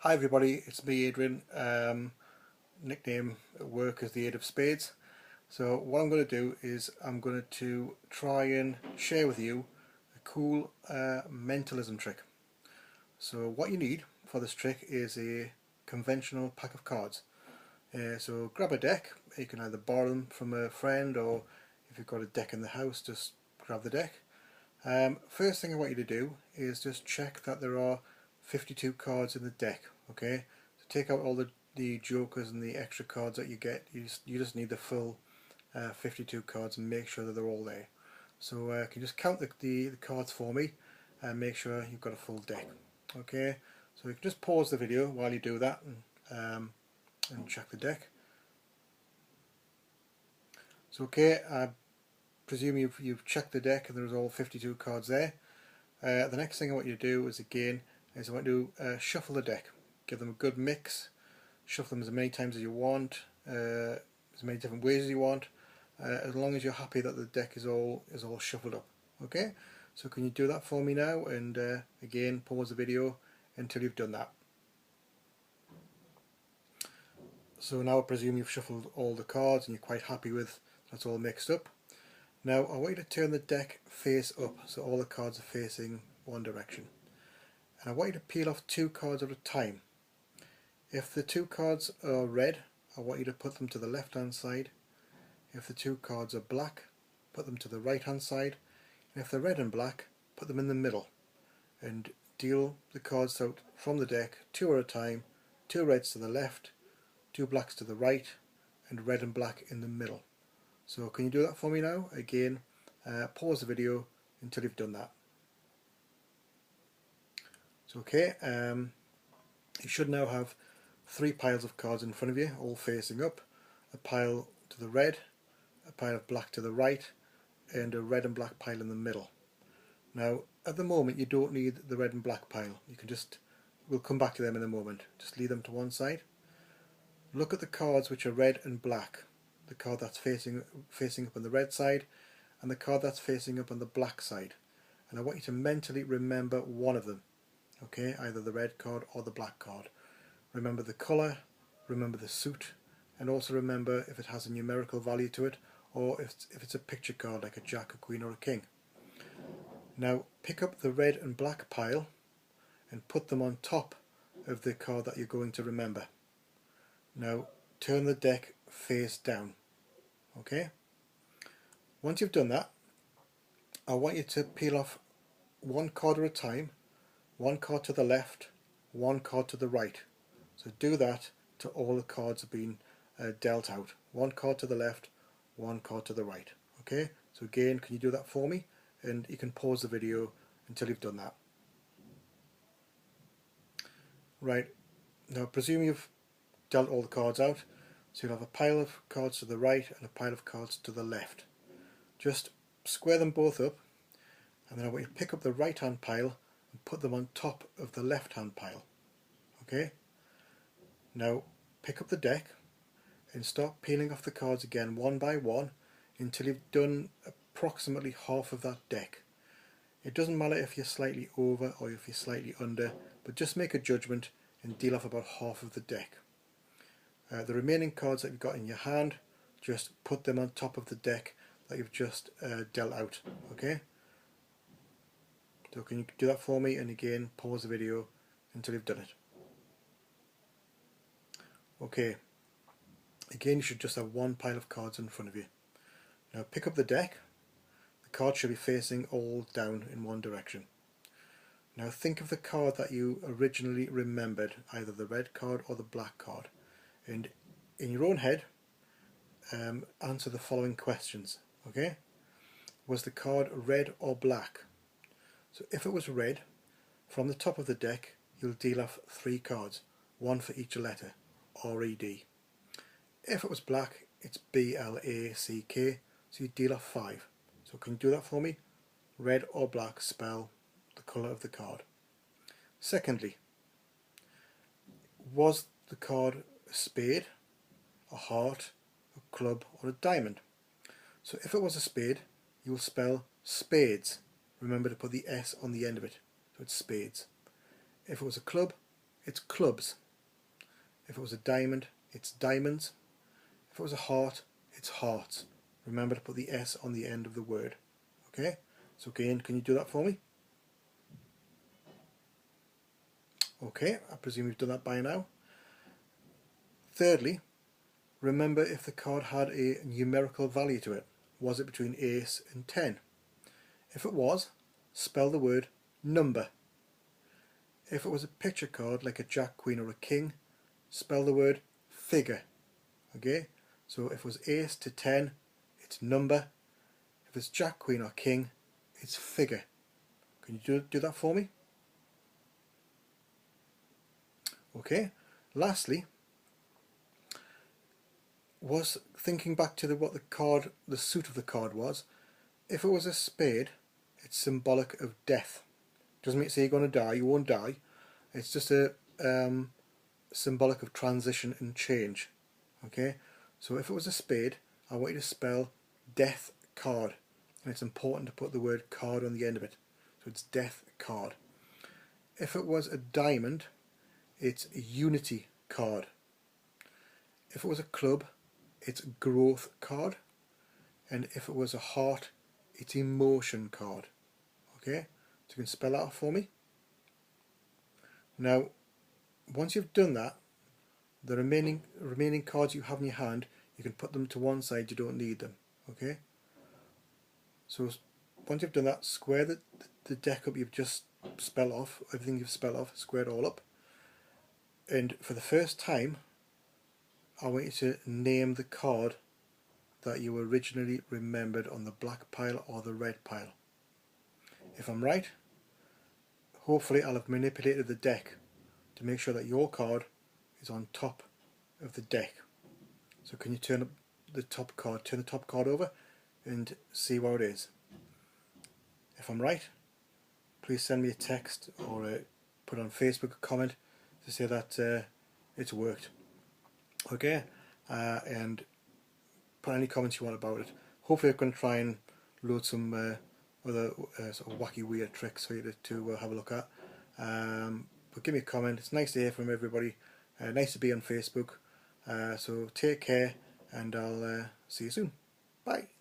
Hi everybody, it's me Adrian, nickname at work is the Eight of Spades. So what I'm going to do is I'm going to try and share with you a cool mentalism trick. So what you need for this trick is a conventional pack of cards. So grab a deck, you can either borrow them from a friend, or if you've got a deck in the house, just grab the deck. First thing I want you to do is just check that there are 52 cards in the deck. Okay, so take out all the jokers and the extra cards that you get. You just need the full 52 cards and make sure that they're all there. So can you just count the cards for me and make sure you've got a full deck. Okay, so you can just pause the video while you do that and check the deck. So okay, I presume you've checked the deck and there's all 52 cards there. The next thing I want you to do is I want to shuffle the deck. Give them a good mix, shuffle them as many times as you want, as many different ways as you want, as long as you're happy that the deck is all shuffled up. Okay, so can you do that for me now, and again pause the video until you've done that. So now I presume you've shuffled all the cards and you're quite happy with that's all mixed up. Now I want you to turn the deck face up so all the cards are facing one direction. And I want you to peel off 2 cards at a time. If the 2 cards are red, I want you to put them to the left hand side. If the 2 cards are black, put them to the right hand side. And if they're red and black, put them in the middle. And deal the cards out from the deck 2 at a time, 2 reds to the left, 2 blacks to the right, and red and black in the middle. So can you do that for me now? Again, pause the video until you've done that. So okay, you should now have 3 piles of cards in front of you, all facing up. A pile to the red, a pile of black to the right, and a red and black pile in the middle. Now, at the moment, you don't need the red and black pile. You can we'll come back to them in a moment. Just leave them to one side. Look at the cards which are red and black. The card that's facing up on the red side, and the card that's facing up on the black side. And I want you to mentally remember one of them. Okay, either the red card or the black card. Remember the colour, remember the suit, and also remember if it has a numerical value to it, or if it's a picture card like a jack, a queen or a king. Now pick up the red and black pile and put them on top of the card that you're going to remember. Now turn the deck face down. Okay? Once you've done that, I want you to peel off 1 card at a time, 1 card to the left, 1 card to the right. So do that till all the cards have been dealt out. 1 card to the left, 1 card to the right. Okay, so again, can you do that for me? And you can pause the video until you've done that. Right, now presume you've dealt all the cards out. So you'll have a pile of cards to the right and a pile of cards to the left. Just square them both up, and then I want you to pick up the right hand pile and put them on top of the left hand pile. Okay? Now pick up the deck and start peeling off the cards again one by one until you've done approximately half of that deck. It doesn't matter if you're slightly over or if you're slightly under, but just make a judgment and deal off about half of the deck. The remaining cards that you've got in your hand, just put them on top of the deck that you've just dealt out. Okay? So can you do that for me, and again pause the video until you've done it. Okay, again you should just have 1 pile of cards in front of you. Now pick up the deck. The card should be facing all down in one direction. Now think of the card that you originally remembered, either the red card or the black card, and in your own head answer the following questions. Okay? Was the card red or black? So if it was red, from the top of the deck you'll deal off 3 cards, 1 for each letter, R-E-D. If it was black, it's B-L-A-C-K, so you deal off 5. So can you do that for me? Red or black, spell the colour of the card. Secondly, was the card a spade, a heart, a club or a diamond? So if it was a spade, you will spell spades. Remember to put the S on the end of it, so it's spades. If it was a club, it's clubs. If it was a diamond, it's diamonds. If it was a heart, it's hearts. Remember to put the S on the end of the word. Okay? So again, can you do that for me? Okay, I presume you've done that by now. Thirdly, remember if the card had a numerical value to it. Was it between ace and 10? If it was, spell the word number. If it was a picture card like a jack, queen or a king, spell the word figure. Okay, so if it was ace to 10, it's number. If it's jack, queen or king, it's figure. Can you do that for me? Okay, lastly, was thinking back to what the suit of the card was. If it was a spade, it's symbolic of death. Doesn't mean to say you're going to die, you won't die. It's just a symbolic of transition and change. Okay, so if it was a spade, I want you to spell death card, and it's important to put the word card on the end of it, so it's death card. If it was a diamond, it's unity card. If it was a club, it's growth card, and if it was a heart, it's emotion card. Okay, so you can spell that out for me. Now, once you've done that, the remaining cards you have in your hand, you can put them to one side, you don't need them. Okay, so once you've done that, square the deck up you've just spelled off, everything you've spelled off, square it all up, and for the first time I want you to name the card that you originally remembered on the black pile or the red pile. If I'm right, hopefully I'll have manipulated the deck to make sure that your card is on top of the deck. So can you turn the top card over and see what it is. If I'm right, please send me a text or put on Facebook a comment to say that it's worked. Okay, and put any comments you want about it. Hopefully I can try and load some other sort of wacky weird tricks for you to have a look at. But give me a comment. It's nice to hear from everybody. Nice to be on Facebook. So take care, and I'll see you soon. Bye.